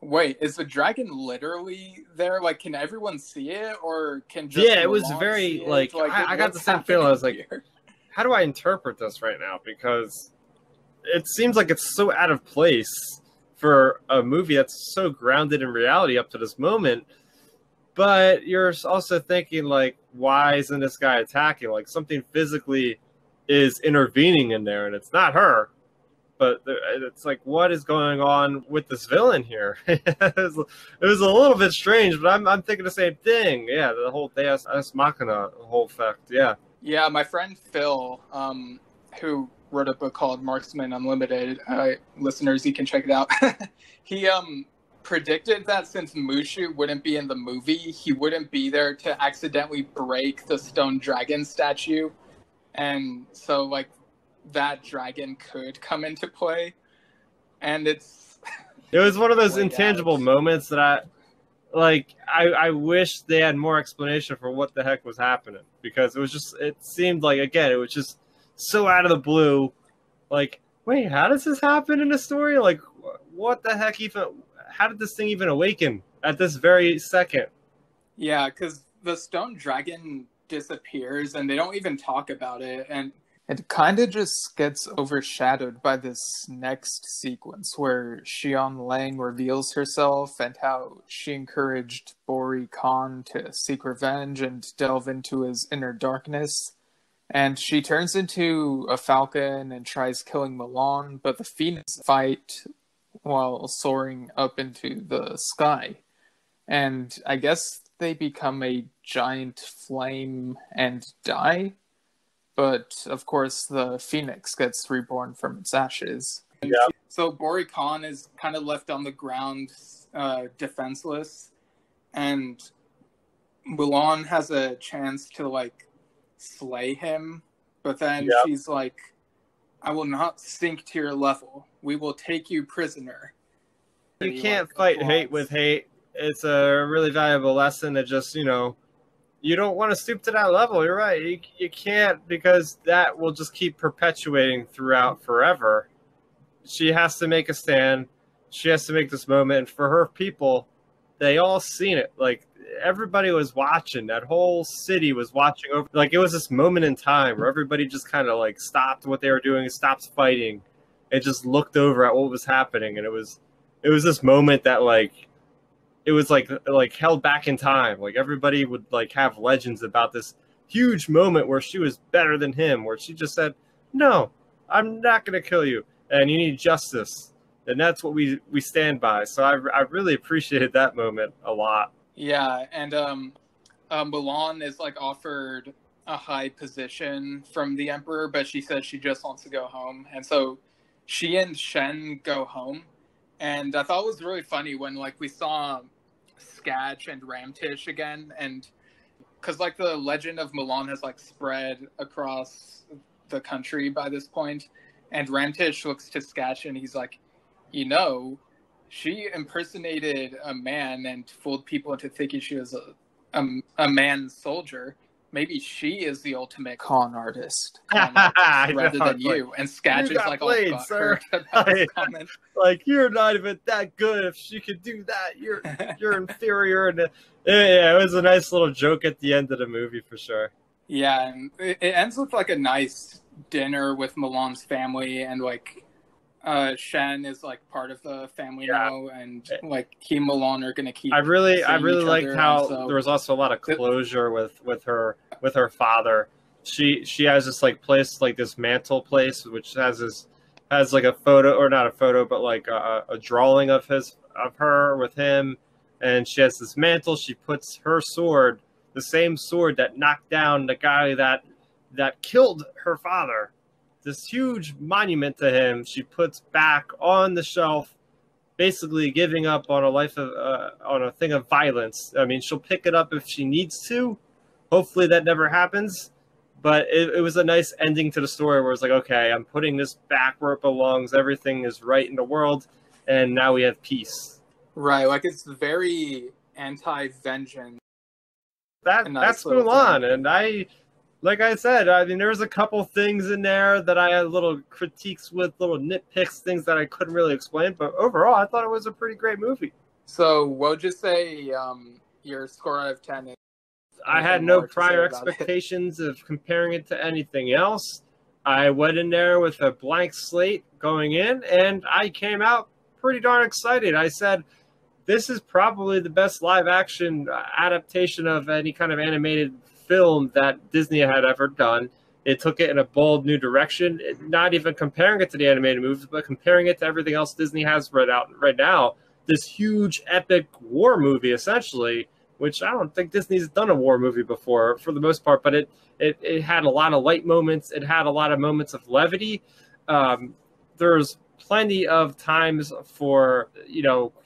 wait, is the dragon literally there? Like, can everyone see it, or can just it was Mulan very see it? like I got the same feeling. I was like, here? How do I interpret this right now? Because it seems like it's so out of place for a movie that's so grounded in reality up to this moment. But you're also thinking, like, why isn't this guy attacking? Like, something physically is intervening in there, and it's not her. But it's like, what is going on with this villain here? It was a little bit strange, but I'm thinking the same thing. Yeah, the whole Deus Ex Machina whole effect. Yeah. Yeah, my friend Phil, who wrote a book called Marksman Unlimited, listeners, you can check it out. He predicted that since Mushu wouldn't be in the movie, he wouldn't be there to accidentally break the stone dragon statue. And so, like, that dragon could come into play. And it was one of those intangible moments that I wish they had more explanation for what the heck was happening, because it seemed like, again, it was just so out of the blue. Like, wait, how does this happen in the story? Like, what the heck even, how did this thing even awaken at this very second? Yeah, because the stone dragon disappears and they don't even talk about it, and it kind of just gets overshadowed by this next sequence where Xian Lang reveals herself and how she encouraged Bori Khan to seek revenge and delve into his inner darkness. And she turns into a falcon and tries killing Mulan, but the Phoenix fight while soaring up into the sky. And I guess they become a giant flame and die. But, of course, the Phoenix gets reborn from its ashes. Yeah. So Bori Khan is kind of left on the ground, defenseless. And Mulan has a chance to, like, slay him. But then she's like, I will not sink to your level. We will take you prisoner. You can't fight hate with hate. It's a really valuable lesson that just, you don't want to stoop to that level. You're right. You can't, because that will just keep perpetuating throughout forever. She has to make a stand. She has to make this moment. And for her people, they all seen it. Like, everybody was watching. That whole city was watching over. Like, it was this moment in time where everybody just kind of like stopped what they were doing, stopped fighting, and just looked over at what was happening. And it was this moment that like it was like held back in time. Like, everybody would like have legends about this huge moment where she was better than him, where she just said, "No, I'm not going to kill you, and you need justice." And that's what we stand by. So I really appreciated that moment a lot. Yeah, and Mulan is like offered a high position from the emperor, but she says she just wants to go home, and so she and Shen go home. And I thought it was really funny when like we saw Sketch and Ramtish again, and because like the legend of Mulan has like spread across the country by this point, and Ramtish looks to Sketch and he's like, you know, she impersonated a man and fooled people into thinking she was a man soldier. Maybe she is the ultimate con artist rather than you. And Sketch is like, played, all sir. about his comment. Like, you're not even that good. If she could do that, you're inferior. And yeah, it was a nice little joke at the end of the movie for sure. Yeah, and it ends with like a nice dinner with Mulan's family, and like Shen is like part of the family now, and like he and Mulan are gonna keep. I really liked how so there was also a lot of closure with her father. She has this like place, like this mantle place, which has like a photo, or not a photo, but like a drawing of her with him, and she has this mantle. She puts her sword, the same sword that knocked down the guy that killed her father. This huge monument to him, she puts back on the shelf, basically giving up on on a thing of violence. I mean, she'll pick it up if she needs to. Hopefully that never happens. But it was a nice ending to the story where it's like, okay, I'm putting this back where it belongs. Everything is right in the world, and now we have peace. Right, like it's very anti-vengeance. That's Mulan, and like I said, I mean, there's a couple things in there that I had little critiques with, little nitpicks, things that I couldn't really explain. But overall, I thought it was a pretty great movie. So what would you say your score out of 10 is? I had no prior expectations of comparing it to anything else. I went in there with a blank slate going in, and I came out pretty darn excited. I said, this is probably the best live-action adaptation of any kind of animated film that Disney had ever done. It took it in a bold new direction, not even comparing it to the animated movies, but comparing it to everything else Disney has right now. This huge epic war movie, essentially, which I don't think Disney's done a war movie before for the most part, but it had a lot of light moments. It had a lot of moments of levity. There's plenty of times for,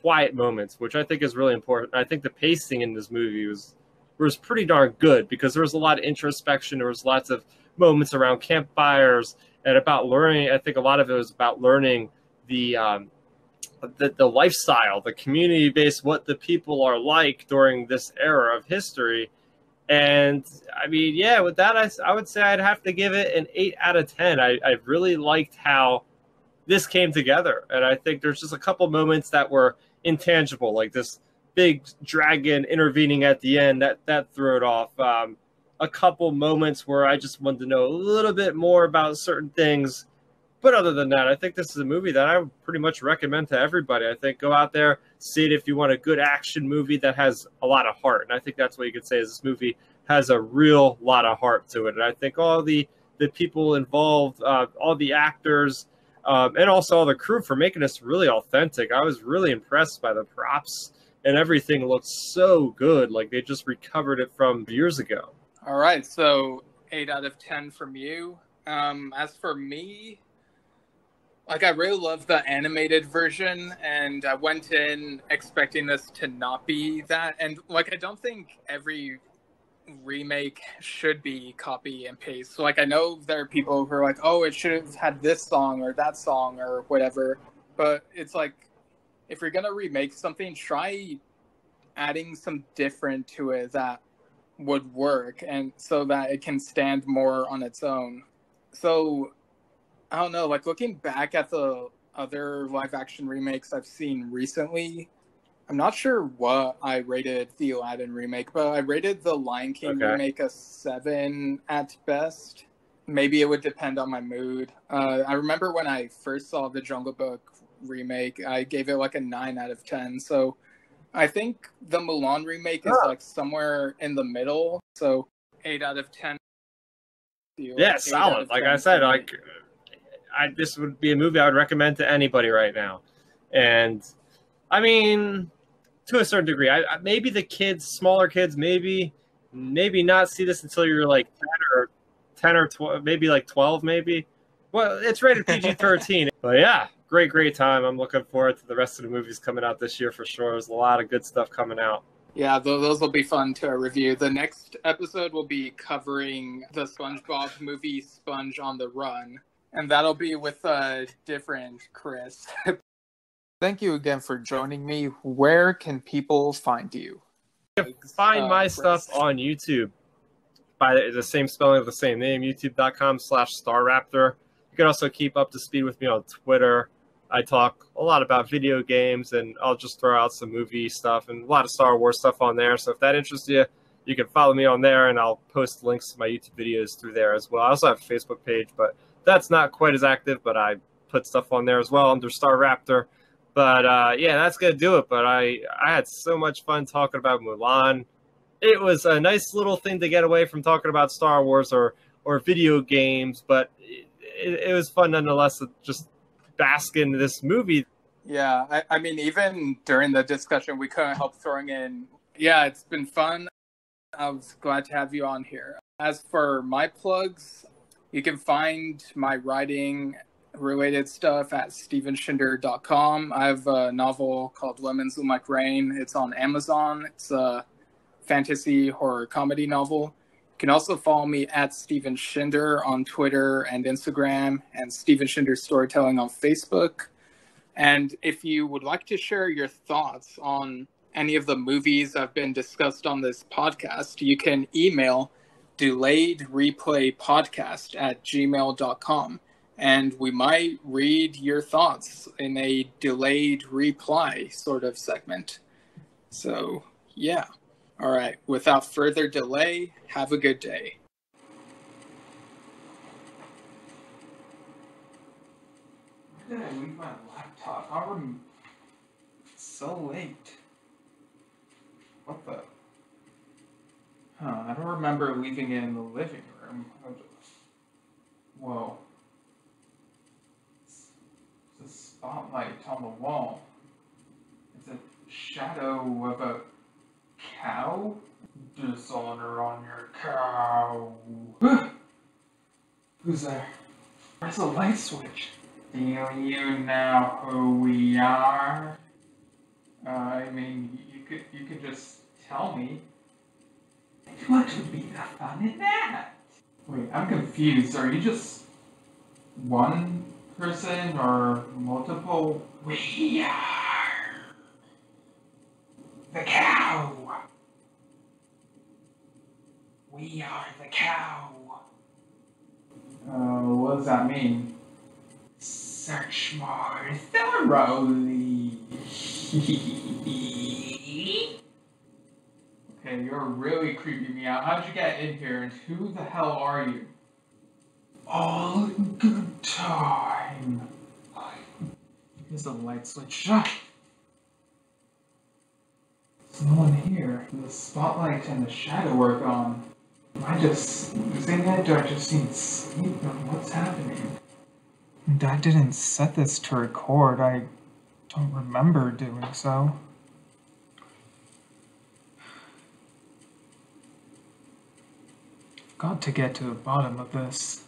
quiet moments, which I think is really important. I think the pacing in this movie was pretty darn good because there was a lot of introspection. There was lots of moments around campfires and about learning. I think a lot of it was about learning the lifestyle, the community-based, what the people are like during this era of history. And I mean, yeah, with that, I would say I'd have to give it an 8 out of 10. I really liked how this came together. And I think there's just a couple moments that were intangible, like this big dragon intervening at the end that threw it off. A couple moments where I just wanted to know a little bit more about certain things. But other than that, I think this is a movie that I would pretty much recommend to everybody. I think go out there, see it if you want a good action movie that has a lot of heart. And I think that's what you could say is this movie has a real lot of heart to it. And I think all the people involved, all the actors, and also all the crew for making this really authentic. I was really impressed by the props, and everything looked so good, like they just recovered it from years ago. All right, so 8 out of 10 from you. As for me, like I really love the animated version, and I went in expecting this to not be that. And like I don't think every remake should be copy and paste. So like I know there are people who are like, oh, it should have had this song or that song or whatever. But it's like, if you're gonna remake something, try adding some different to it that would work, and so that it can stand more on its own. So I don't know, like looking back at the other live action remakes I've seen recently, I'm not sure what I rated the Aladdin remake, but I rated the Lion King Okay. remake a 7 at best. Maybe it would depend on my mood. I remember when I first saw the Jungle Book remake, I gave it like a 9 out of 10. So I think the Mulan remake is Oh. like somewhere in the middle. So 8 out of 10. Yeah, solid. Like I said, this would be a movie I would recommend to anybody right now. And I mean, to a certain degree, maybe the kids, smaller kids, maybe not see this until you're like 10 or 12, maybe like 12, maybe. Well, it's rated PG-13. But yeah, great time. I'm looking forward to the rest of the movies coming out this year for sure. There's a lot of good stuff coming out. Yeah, those will be fun to review. The next episode will be covering the SpongeBob movie Sponge on the Run, and that'll be with a different Chris. Thank you again for joining me. Where can people find you? You can find my Chris. stuff on YouTube by the same spelling of the same name, youtube.com/StarRaptor. You can also keep up to speed with me on Twitter. I talk a lot about video games, and I'll just throw out some movie stuff and a lot of Star Wars stuff on there. So if that interests you, you can follow me on there, and I'll post links to my YouTube videos through there as well. I also have a Facebook page, but that's not quite as active, but I put stuff on there as well under Star Raptor. But yeah, that's going to do it. But I had so much fun talking about Mulan. It was a nice little thing to get away from talking about Star Wars or video games, but it was fun nonetheless to just bask in this movie. Yeah, I mean, even during the discussion, we couldn't help throwing in, yeah, it's been fun. I was glad to have you on here. As for my plugs, you can find my writing related stuff at stevenshinder.com. I have a novel called Lemons Look Like Rain. It's on Amazon. It's a fantasy horror comedy novel. You can also follow me at Steven Shinder on Twitter and Instagram, and Steven Shinder Storytelling on Facebook. And if you would like to share your thoughts on any of the movies that have been discussed on this podcast, you can email delayedreplaypodcast@gmail.com. And we might read your thoughts in a delayed reply sort of segment. So, yeah. All right. Without further delay, have a good day. Where did I leave my laptop? It's so late. What the? I don't remember leaving it in the living room. Whoa. It's a spotlight on the wall. It's a shadow of a cow? Dishonor on your cow. Who's there? Where's the light switch? Do you know who we are? I mean, you could just tell me. What would be the fun in that? Wait, I'm confused. Are you just one person or multiple? We are the cow. We are the cow. What does that mean? Search more thoroughly. Okay, you're really creeping me out. How'd you get in here, and who the hell are you? All in good time. Here's the light switch. There's no one here. The spotlight and the shadow are gone. Am I just losing it? Do I just need sleep? Or what's happening? I didn't set this to record. I don't remember doing so. I've got to get to the bottom of this.